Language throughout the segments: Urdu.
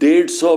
150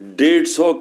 150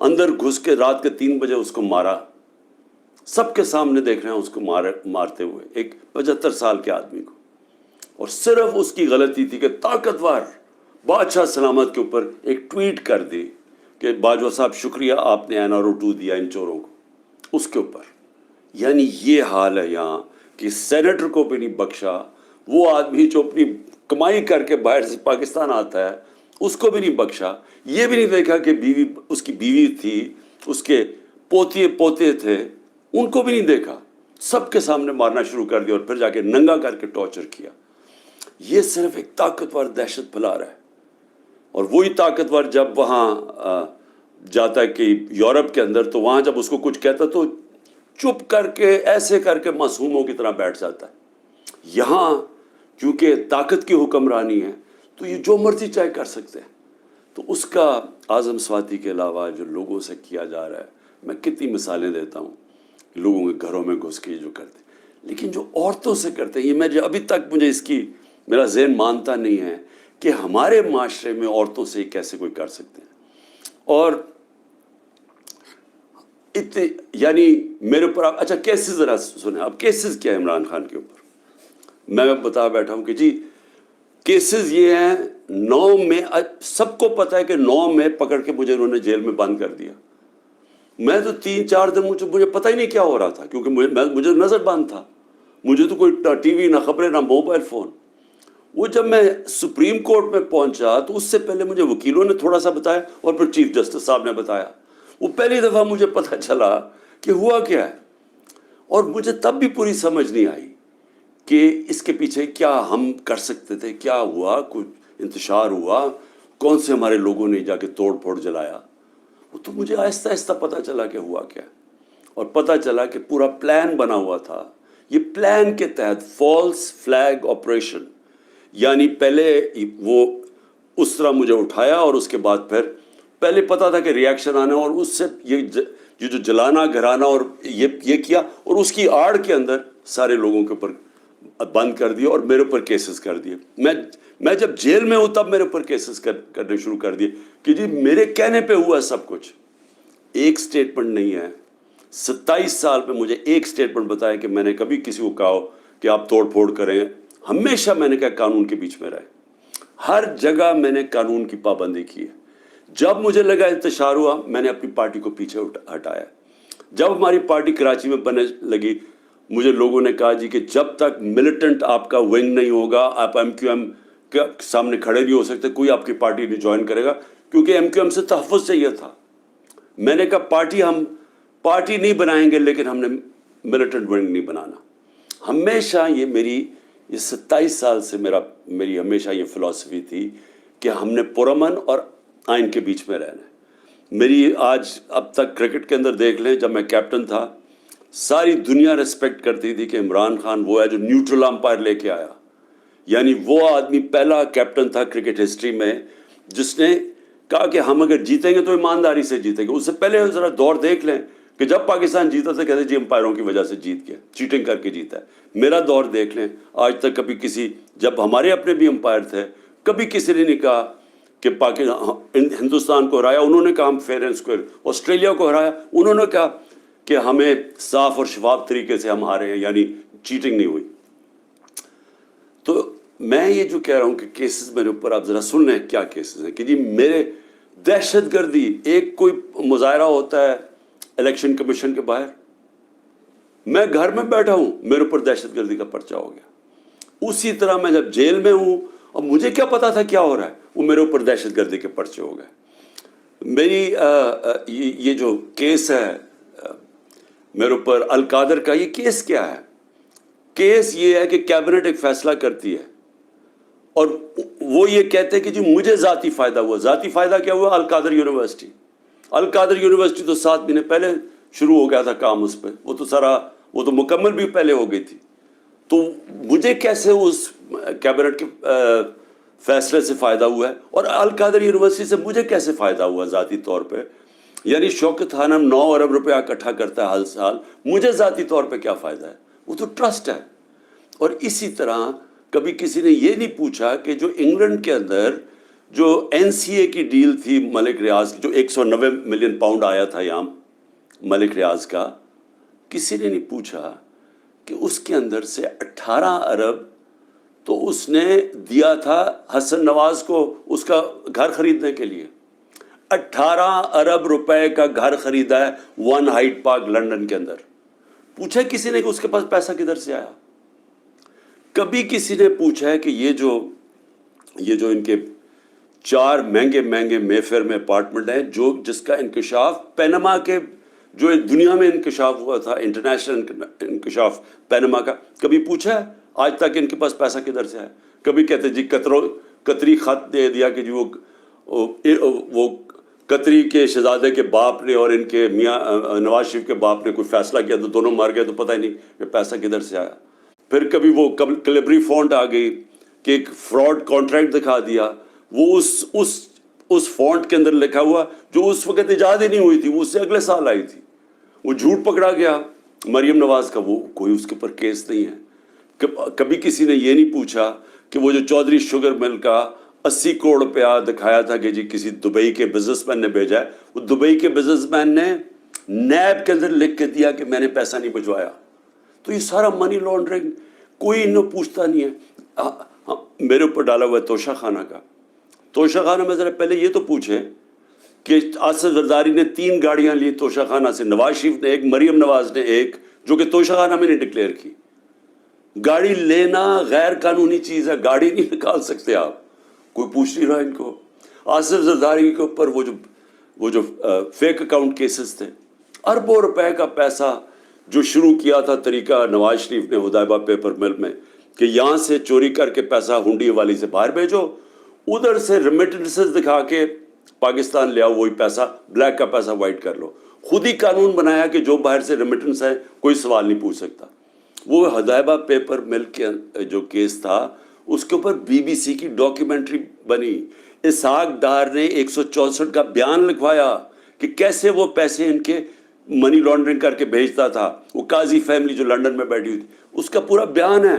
اندر گھس کے رات کے 3 بجے اس کو مارا. سب کے سامنے دیکھ رہے ہیں اس کو مارتے ہوئے ایک 75 سال کے آدمی کو. اور صرف اس کی غلطی تھی کہ طاقتور بادشاہ سلامت کے اوپر ایک ٹویٹ کر دی کہ باجوہ صاحب شکریہ آپ نے NRO2 دیا ان چوروں کو. اس کے اوپر یعنی یہ حال ہے یہاں کہ سینیٹر کو بھی نہیں بخشا. وہ آدمی جو اپنی کمائی کر کے باہر سے پاکستان آتا ہے اس کو بھی نہیں بخشا. یہ بھی نہیں دیکھا کہ بیوی اس کی بیوی تھی, اس کے پوتے تھے, ان کو بھی نہیں دیکھا. سب کے سامنے مارنا شروع کر دیا اور پھر جا کے ننگا کر کے ٹارچر کیا. یہ صرف ایک طاقتور دہشت پھیلا رہا ہے. اور وہی طاقتور جب وہاں جاتا ہے کہ یورپ کے اندر, تو وہاں جب اس کو کچھ کہتا تو چپ کر کے ایسے کر کے معصوموں کی طرح بیٹھ جاتا ہے. یہاں کیونکہ طاقت کی حکمرانی ہے تو یہ جو مرضی چاہے کر سکتے ہیں. تو اس کا اعظم سواتی کے علاوہ جو لوگوں سے کیا جا رہا ہے, میں کتنی مثالیں دیتا ہوں لوگوں کے گھروں میں گھس کے جو کرتے ہیں. لیکن جو عورتوں سے کرتے ہیں, یہ میں ابھی تک مجھے اس کی میرا ذہن مانتا نہیں ہے کہ ہمارے معاشرے میں عورتوں سے کیسے کوئی کر سکتے ہیں. اور یعنی میرے اوپر آپ اچھا کیسز ذرا سنیں. اب کیسز کیا ہے عمران خان کے اوپر؟ میں بتا بیٹھا ہوں کہ جی کیسز یہ ہیں 9 میں, سب کو پتا ہے کہ 9 میں پکڑ کے مجھے انہوں نے جیل میں بند کر دیا. میں تو 3-4 دن مجھے پتہ ہی نہیں کیا ہو رہا تھا, کیونکہ مجھے نظر بند تھا. مجھے تو کوئی ٹی وی نہ خبریں نہ موبائل فون. وہ جب میں سپریم کورٹ میں پہنچا تو اس سے پہلے مجھے وکیلوں نے تھوڑا سا بتایا اور پھر چیف جسٹس صاحب نے بتایا. وہ پہلی دفعہ مجھے پتہ چلا کہ ہوا کیا ہے. اور مجھے تب بھی پوری سمجھ نہیں آئی کہ اس کے پیچھے کیا ہم کر سکتے تھے, کیا ہوا, کچھ انتشار ہوا, کون سے ہمارے لوگوں نے جا کے توڑ پھوڑ جلایا. وہ تو مجھے آہستہ آہستہ پتہ چلا کہ ہوا کیا. اور پتہ چلا کہ پورا پلان بنا ہوا تھا. یہ پلان کے تحت فالس فلیگ آپریشن, یعنی پہلے وہ اس طرح مجھے اٹھایا اور اس کے بعد پھر پہلے پتا تھا کہ ریاکشن آنا, اور اس سے یہ جو جلانا گھرانا اور یہ کیا, اور اس کی آڑ کے اندر سارے لوگوں کے اوپر بند کر دیا اور میرے اوپر کیسز کر دیے. میں جب جیل میں ہوں تب میرے اوپر کیسز کرنے شروع کر دیے کہ جی میرے کہنے پہ ہوا سب کچھ. ایک سٹیٹمنٹ نہیں ہے. 27 سال میں مجھے ایک سٹیٹمنٹ بتایا کہ میں نے کبھی کسی کو کہا ہو کہ آپ توڑ پھوڑ کریں. ہمیشہ میں نے کہا قانون کے بیچ میں رہے. ہر جگہ میں نے قانون کی پابندی کی ہے. جب مجھے لگا انتشار ہوا میں نے اپنی پارٹی کو پیچھے ہٹایا. جب ہماری پارٹی کراچی میں بننے لگی, مجھے لوگوں نے کہا جی کہ جب تک ملیٹنٹ آپ کا ونگ نہیں ہوگا آپ MQM کے سامنے کھڑے نہیں ہو سکتے, کوئی آپ کی پارٹی نہیں جوائن کرے گا, کیونکہ MQM سے تحفظ چاہیے تھا. میں نے کہا ہم پارٹی نہیں بنائیں گے, لیکن ہم نے ملیٹنٹ ونگ نہیں بنانا. ہمیشہ یہ 27 سال سے میری ہمیشہ یہ فلسفی تھی کہ ہم نے پرامن اور آئین کے بیچ میں رہنا ہے. میری آج اب تک کرکٹ کے اندر دیکھ لیں, جب میں کیپٹن تھا ساری دنیا ریسپیکٹ کرتی تھی کہ عمران خان وہ ہے جو نیوٹرل امپائر لے کے آیا. یعنی وہ آدمی پہلا کیپٹن تھا کرکٹ ہسٹری میں جس نے کہا کہ ہم اگر جیتیں گے تو ایمانداری سے جیتیں گے. اس سے پہلے ذرا دور دیکھ لیں کہ جب پاکستان جیتا تھا کہتے جی امپائروں کی وجہ سے جیت گیا, چیٹنگ کر کے جیتا ہے. میرا دور دیکھ لیں, آج تک کبھی جب ہمارے اپنے بھی امپائر تھے کبھی کسی نے نہیں کہا کہ ہندوستان کو ہرایا انہوں نے کہا ہم فیئر اینڈ اسکوائر. آسٹریلیا کو ہرایا انہوں نے کہا کہ ہمیں صاف اور شفاف طریقے سے ہم ہارے ہیں, یعنی چیٹنگ نہیں ہوئی. تو میں یہ جو کہہ رہا ہوں کہ کیسز میرے اوپر آپ ذرا سن لیں کیا کیسز ہیں کہ جی میرے دہشت گردی, ایک کوئی مظاہرہ ہوتا ہے الیکشن کمیشن کے باہر, میں گھر میں بیٹھا ہوں میرے اوپر دہشت گردی کا پرچہ ہو گیا. اسی طرح میں جب جیل میں ہوں اور مجھے کیا پتا تھا کیا ہو رہا ہے, وہ میرے اوپر دہشت گردی کے پرچے ہو گئے. میری یہ جو کیس ہے میرے اوپر القادر کا, یہ کیس کیا ہے؟ کیس یہ ہے کہ کیبنٹ ایک فیصلہ کرتی ہے اور وہ یہ کہتے ہیں کہ جی مجھے ذاتی فائدہ ہوا. ذاتی فائدہ کیا ہوا؟ القادر یونیورسٹی. القادر یونیورسٹی تو 7 مہینے پہلے شروع ہو گیا تھا کام اس پہ, وہ تو مکمل بھی پہلے ہو گئی تھی. تو مجھے کیسے اس کیبنٹ کے فیصلے سے فائدہ ہوا ہے, اور القادر یونیورسٹی سے مجھے کیسے فائدہ ہوا ذاتی طور پہ؟ یعنی شوکت خانم 9 ارب روپیہ اکٹھا کرتا ہے ہر سال, مجھے ذاتی طور پہ کیا فائدہ ہے؟ وہ تو ٹرسٹ ہے. اور اسی طرح کبھی کسی نے یہ نہیں پوچھا کہ جو انگلینڈ کے اندر جو NCA کی ڈیل تھی ملک ریاض کی، جو 190 ملین پاؤنڈ آیا تھا یہاں ملک ریاض کا، کسی نے نہیں پوچھا کہ اس کے اندر سے 18 ارب تو اس نے دیا تھا حسن نواز کو اس کا گھر خریدنے کے لیے. 18 ارب روپے کا گھر خریدا ہے ون ہائیڈ پارک لندن کے اندر. پوچھا کسی نے کہ اس کے پاس پیسہ کدھر سے آیا؟ کبھی کسی نے پوچھا ہے کہ یہ جو ان کے 4 مہنگے مے فیئر میں اپارٹمنٹ ہیں جس کا انکشاف پینما کے، جو دنیا میں انکشاف ہوا تھا، انٹرنیشنل انکشاف پینما کا، کبھی پوچھا ہے آج تک ان کے پاس پیسہ کدھر سے آیا؟ کبھی کہتے جی قطری خط دے دیا کہ جی وہ قطری کے شہزادے کے باپ نے اور ان کے میاں نواز شریف کے باپ نے کوئی فیصلہ کیا تو دونوں مار گئے، تو پتہ ہی نہیں کہ پیسہ کدھر سے آیا. پھر کبھی وہ کلیبری فونٹ آ گئی کہ ایک فراڈ کانٹریکٹ دکھا دیا، وہ اس فونٹ کے اندر لکھا ہوا جو اس وقت ایجاد ہی نہیں ہوئی تھی، وہ اس سے اگلے سال آئی تھی. وہ جھوٹ پکڑا گیا مریم نواز کا، وہ کوئی اس کے اوپر کیس نہیں ہے. کبھی کسی نے یہ نہیں پوچھا کہ وہ جو چودھری شوگر مل کا 80 کروڑ روپیہ دکھایا تھا کہ جی کسی دبئی کے بزنس مین نے بھیجا ہے، وہ دبئی کے بزنس مین نے نیب کے اندر لکھ کے دیا کہ میں نے پیسہ نہیں بھجوایا. تو یہ سارا منی لانڈرنگ کوئی انہوں پوچھتا نہیں ہے. میرے اوپر ڈالا ہوا ہے توشہ خانہ کا. توشہ خانہ میں ذرا پہلے یہ تو پوچھیں کہ آصف زرداری نے 3 گاڑیاں لی توشہ خانہ سے، نواز شریف نے ایک، مریم نواز نے ایک، جو کہ توشہ خانہ میں نے ڈکلیئر کی. گاڑی لینا غیر قانونی چیز ہے، گاڑی نہیں نکال سکتے آپ. کوئی پوچھ نہیں رہا ان کو. آصف زرداری کے اوپر وہ جو فیک اکاؤنٹ کیسز تھے، اربوں روپے کا پیسہ جو شروع کیا تھا طریقہ نواز شریف نے حدیبہ پیپر مل میں کہ یہاں سے چوری کر کے پیسہ ہنڈی والی سے باہر بھیجو، ادھر سے ریمیٹنسز دکھا کے پاکستان لے آؤ، وہی پیسہ بلیک کا پیسہ وائٹ کر لو. خود ہی قانون بنایا کہ جو باہر سے ریمیٹنس ہے کوئی سوال نہیں پوچھ سکتا. وہ حدیبہ پیپر مل کے جو کیس تھا اس کے اوپر BBC کی ڈاکیومنٹری بنی. اسحاق ڈار نے 164 کا بیان لکھوایا کہ کیسے وہ پیسے ان کے منی لانڈرنگ کر کے بھیجتا تھا. وہ قاضی فیملی جو لندن میں بیٹھی ہوئی تھی اس کا پورا بیان ہے.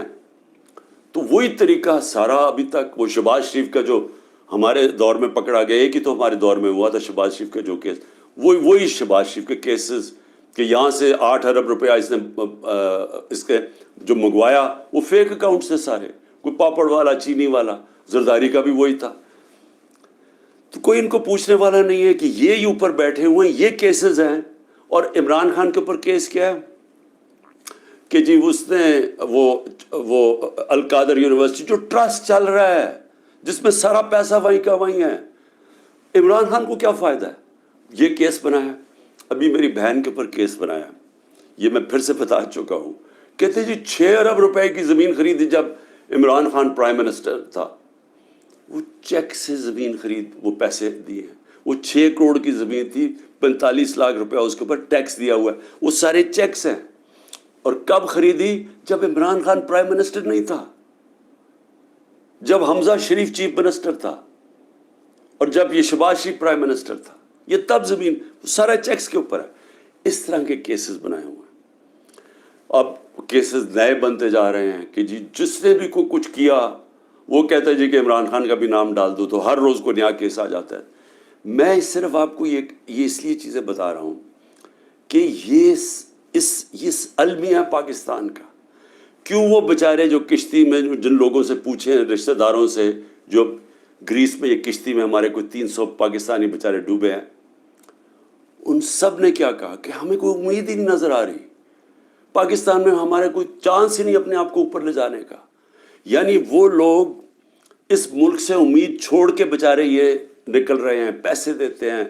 تو وہی طریقہ سارا ابھی تک، وہ شہباز شریف کا جو ہمارے دور میں پکڑا گیا، ایک ہی تو ہمارے دور میں ہوا تھا شہباز شریف کا جو کیس، وہی شہباز شریف کے کیسز کہ یہاں سے 8 ارب روپیہ اس کے جو منگوایا وہ فیک اکاؤنٹ سے سارے، کوئی پاپڑ والا، چینی والا، زرداری کا بھی وہی تھا. تو کوئی ان کو پوچھنے والا نہیں ہے کہ یہ اوپر بیٹھے ہوئے ہیں، یہ کیسز ہیں. اور عمران خان کے اوپر کیس کیا ہے کہ جی اس نے وہ القادر یونیورسٹی جو ٹرسٹ چل رہا ہے جس میں سارا پیسہ وہیں کا وہیں ہے، عمران خان کو کیا فائدہ ہے؟ یہ کیس بنایا. ابھی میری بہن کے اوپر کیس بنایا، یہ میں پھر سے بتا چکا ہوں. کہتے جی 6 ارب روپے کی زمین خریدی جب عمران خان پرائم منسٹر تھا. وہ چیک سے زمین خرید وہ پیسے دیے ہیں. وہ 6 کروڑ کی زمین تھی، 45 لاکھ روپیہ اس کے اوپر ٹیکس دیا ہوا ہے. وہ سارے چیکس ہیں. اور کب خریدی؟ جب عمران خان پرائم منسٹر نہیں تھا، جب حمزہ شریف چیف منسٹر تھا، اور جب یہ شہباز شریف پرائم منسٹر تھا. یہ تب زمین سارا چیکس کے اوپر ہے. اس طرح کے کیسز بنائے ہوئے ہیں. اب کیسز نئے بنتے جا رہے ہیں کہ جی جس نے بھی کوئی کچھ کیا وہ کہتا ہے جی کہ عمران خان کا بھی نام ڈال دو، تو ہر روز کو نیا کیس آ جاتا ہے. میں صرف آپ کو یہ اس لیے چیزیں بتا رہا ہوں کہ یہ المیہ پاکستان کا. کیوں وہ بیچارے جو کشتی میں جن لوگوں سے پوچھیں رشتہ داروں سے، جو گریس میں یہ کشتی میں ہمارے کوئی 300 پاکستانی بیچارے ڈوبے ہیں، ان سب نے کیا کہا کہ ہمیں کوئی امید ہی نہیں نظر آ رہی. پاکستان میں ہمارے کوئی چانس ہی نہیں اپنے آپ کو اوپر لے جانے کا. یعنی وہ لوگ اس ملک سے امید چھوڑ کے بیچارے یہ نکل رہے ہیں، پیسے دیتے ہیں،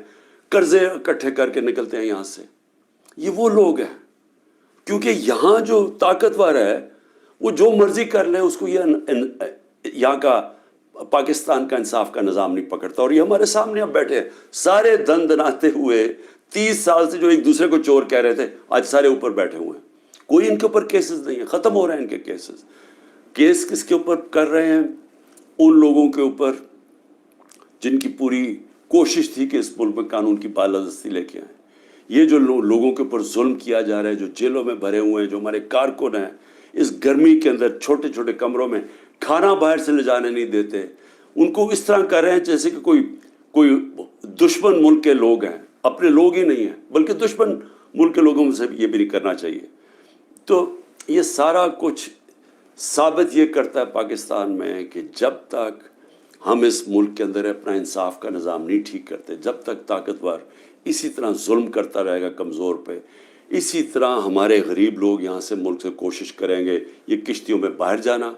قرضے اکٹھے کر کے نکلتے ہیں یہاں سے. یہ وہ لوگ ہیں کیونکہ یہاں جو طاقتور ہے وہ جو مرضی کر لے، اس کو یہاں کا پاکستان کا انصاف کا نظام نہیں پکڑتا. اور یہ ہمارے سامنے اب بیٹھے ہیں سارے دن دناتے ہوئے. 30 سال سے جو ایک دوسرے کو چور کہہ رہے تھے آج سارے اوپر بیٹھے ہوئے ہیں. کوئی ان کے اوپر کیسز نہیں ہے، ختم ہو رہے ہیں ان کے کیسز. کیس کس کے اوپر کر رہے ہیں؟ ان لوگوں کے اوپر جن کی پوری کوشش تھی کہ اس ملک میں قانون کی بالادستی لے کے آئیں. یہ جو لوگوں کے اوپر ظلم کیا جا رہا ہے، جو جیلوں میں بھرے ہوئے ہیں، جو ہمارے کارکن ہیں اس گرمی کے اندر چھوٹے چھوٹے کمروں میں، کھانا باہر سے لے جانے نہیں دیتے، ان کو اس طرح کر رہے ہیں جیسے کہ کوئی دشمن ملک کے لوگ ہیں، اپنے لوگ ہی نہیں ہیں، بلکہ دشمن ملک کے لوگوں سے یہ بھی نہیں کرنا چاہیے۔ تو یہ سارا کچھ ثابت یہ کرتا ہے پاکستان میں کہ جب تک ہم اس ملک کے اندر اپنا انصاف کا نظام نہیں ٹھیک کرتے، جب تک طاقتور اسی طرح ظلم کرتا رہے گا کمزور پہ، اسی طرح ہمارے غریب لوگ یہاں سے ملک سے کوشش کریں گے یہ کشتیوں میں باہر جانا،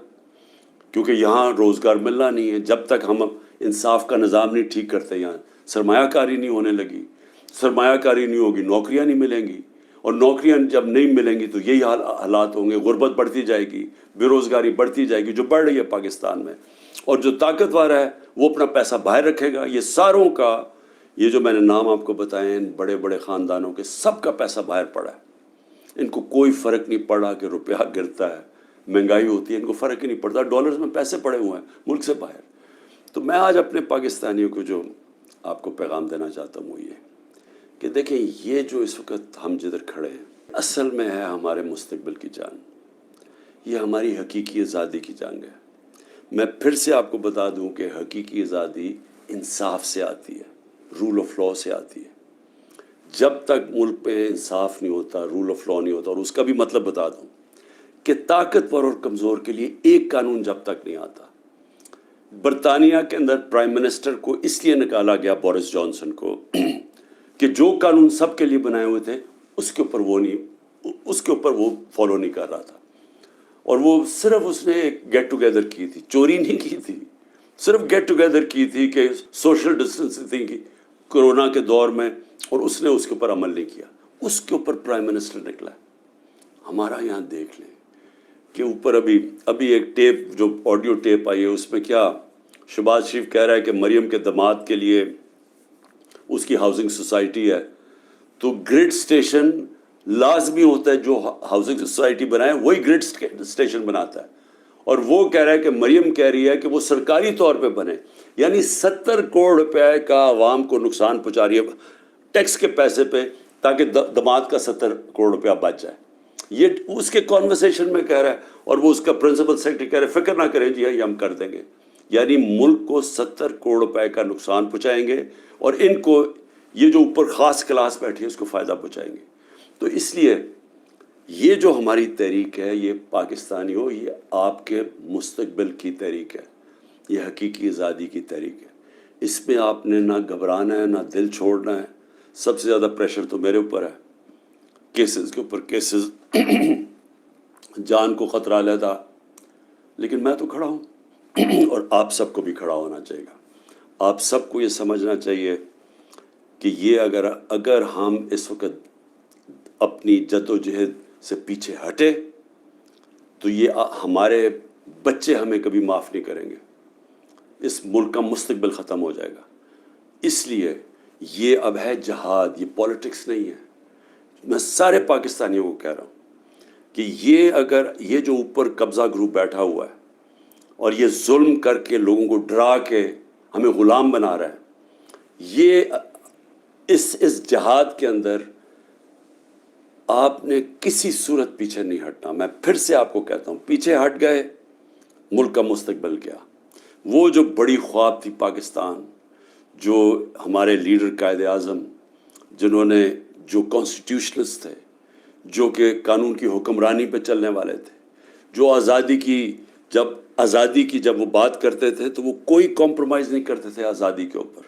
کیونکہ یہاں روزگار ملنا نہیں ہے۔ جب تک ہم انصاف کا نظام نہیں ٹھیک کرتے، یہاں سرمایہ کاری نہیں ہونے لگی، سرمایہ کاری نہیں ہوگی، نوکریاں نہیں ملیں گی، اور نوکریاں جب نہیں ملیں گی تو یہی حالات ہوں گے، غربت بڑھتی جائے گی، بے روزگاری بڑھتی جائے گی جو بڑھ رہی ہے پاکستان میں، اور جو طاقتور ہے وہ اپنا پیسہ باہر رکھے گا۔ یہ ساروں کا، یہ جو میں نے نام آپ کو بتائے ان بڑے بڑے خاندانوں کے، سب کا پیسہ باہر پڑا ہے۔ ان کو کوئی فرق نہیں پڑا کہ روپیہ گرتا ہے، مہنگائی ہوتی ہے، ان کو فرق ہی نہیں پڑتا، ڈالرز میں پیسے پڑے ہوئے ہیں ملک سے باہر۔ تو میں آج اپنے پاکستانیوں کو جو آپ کو پیغام دینا چاہتا ہوں وہ یہ کہ دیکھیں، یہ جو اس وقت ہم جدھر کھڑے ہیں اصل میں ہے ہمارے مستقبل کی جنگ، یہ ہماری حقیقی آزادی کی جنگ ہے۔ میں پھر سے آپ کو بتا دوں کہ حقیقی آزادی انصاف سے آتی ہے، رول آف لاء سے آتی ہے۔ جب تک ملک پہ انصاف نہیں ہوتا، رول آف لاء نہیں ہوتا، اور اس کا بھی مطلب بتا دوں کہ طاقتور اور کمزور کے لیے ایک قانون جب تک نہیں آتا۔ برطانیہ کے اندر پرائم منسٹر کو اس لیے نکالا گیا، بورس جانسن کو، کہ جو قانون سب کے لیے بنائے ہوئے تھے اس کے اوپر وہ فالو نہیں کر رہا تھا، اور وہ صرف اس نے ایک گیٹ ٹوگیدر کی تھی، چوری نہیں کی تھی، صرف گیٹ ٹوگیدر کی تھی کہ سوشل ڈسٹینسنگ کی کرونا کے دور میں، اور اس نے اس کے اوپر عمل نہیں کیا، اس کے اوپر پرائم منسٹر نکلا ہے۔ ہمارا یہاں دیکھ لیں کہ اوپر ابھی ایک ٹیپ، جو آڈیو ٹیپ آئی ہے، اس میں کیا شہباز شریف کہہ رہا ہے کہ مریم کے داماد کے لیے اس کی ہاؤسنگ سوسائٹی ہے، تو گریڈ اسٹیشن لازمی ہوتا ہے، جو ہاؤسنگ سوسائٹی بنائے وہی گریڈ اسٹیشن بناتا ہے، اور وہ کہہ رہا ہے کہ مریم کہہ رہی ہے کہ وہ سرکاری طور پہ بنے، یعنی 70 کروڑ روپے کا عوام کو نقصان پہنچا رہی ہے ٹیکس کے پیسے پہ، تاکہ داماد کا 70 کروڑ روپیہ بچ جائے۔ یہ اس کے کانورسیشن میں کہہ رہا ہے، اور وہ اس کا پرنسپل سیکرٹری کہہ رہے ہیں فکر نہ کریں جی، یہ ہم کر دیں گے۔ یعنی ملک کو 70 کروڑ روپے کا نقصان پہنچائیں گے، اور ان کو یہ جو اوپر خاص کلاس بیٹھی ہے اس کو فائدہ پہنچائیں گے۔ تو اس لیے یہ جو ہماری تحریک ہے، یہ پاکستانیوں، یہ آپ کے مستقبل کی تحریک ہے، یہ حقیقی آزادی کی تحریک ہے۔ اس میں آپ نے نہ گھبرانا ہے، نہ دل چھوڑنا ہے۔ سب سے زیادہ پریشر تو میرے اوپر ہے، کیسز کے اوپر کیسز، جان کو خطرہ علیحدہ، لیکن میں تو کھڑا ہوں، اور آپ سب کو بھی کھڑا ہونا چاہیے گا۔ آپ سب کو یہ سمجھنا چاہیے کہ یہ اگر ہم اس وقت اپنی جد و جہد سے پیچھے ہٹے تو یہ ہمارے بچے ہمیں کبھی معاف نہیں کریں گے، اس ملک کا مستقبل ختم ہو جائے گا۔ اس لیے یہ اب ہے جہاد، یہ پولیٹکس نہیں ہے۔ میں سارے پاکستانیوں کو کہہ رہا ہوں کہ یہ جو اوپر قبضہ گروپ بیٹھا ہوا ہے اور یہ ظلم کر کے لوگوں کو ڈرا کے ہمیں غلام بنا رہا ہے، یہ اس جہاد کے اندر آپ نے کسی صورت پیچھے نہیں ہٹنا۔ میں پھر سے آپ کو کہتا ہوں، پیچھے ہٹ گئے، ملک کا مستقبل کیا؟ وہ جو بڑی خواب تھی پاکستان، جو ہمارے لیڈر قائد اعظم، جنہوں نے، جو کانسٹیٹیوشنلسٹ تھے، جو کہ قانون کی حکمرانی پہ چلنے والے تھے، جو آزادی کی جب وہ بات کرتے تھے تو وہ کوئی کمپرومائز نہیں کرتے تھے آزادی کے اوپر،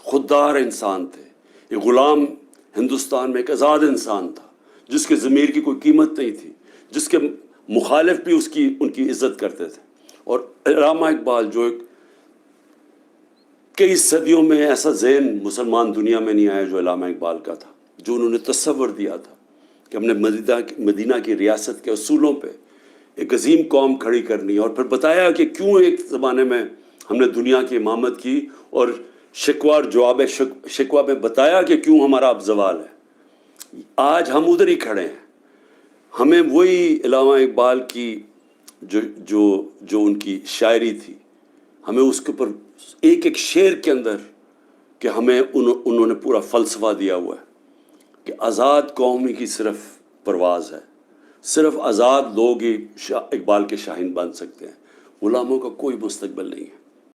خوددار انسان تھے۔ ایک غلام ہندوستان میں ایک آزاد انسان تھا جس کے ضمیر کی کوئی قیمت نہیں تھی، جس کے مخالف بھی ان کی عزت کرتے تھے۔ اور علامہ اقبال، جو کئی صدیوں میں ایسا ذہن مسلمان دنیا میں نہیں آیا جو علامہ اقبال کا تھا، جو انہوں نے تصور دیا تھا کہ ہم نے مدینہ کی ریاست کے اصولوں پہ ایک عظیم قوم کھڑی کرنی ہے، اور پھر بتایا کہ کیوں ایک زمانے میں ہم نے دنیا کی امامت کی، اور شکوہ اور جواب شکوہ میں بتایا کہ کیوں ہمارا اب زوال ہے۔ آج ہم ادھر ہی کھڑے ہیں، ہمیں وہی علامہ اقبال کی جو ان کی شاعری تھی، ہمیں اس کے اوپر ایک ایک شعر کے اندر کہ ہمیں انہوں نے پورا فلسفہ دیا ہوا ہے کہ آزاد قوم کی صرف پرواز ہے، صرف آزاد لوگ ہی اقبال کے شاہین بن سکتے ہیں، غلاموں کا کوئی مستقبل نہیں ہے۔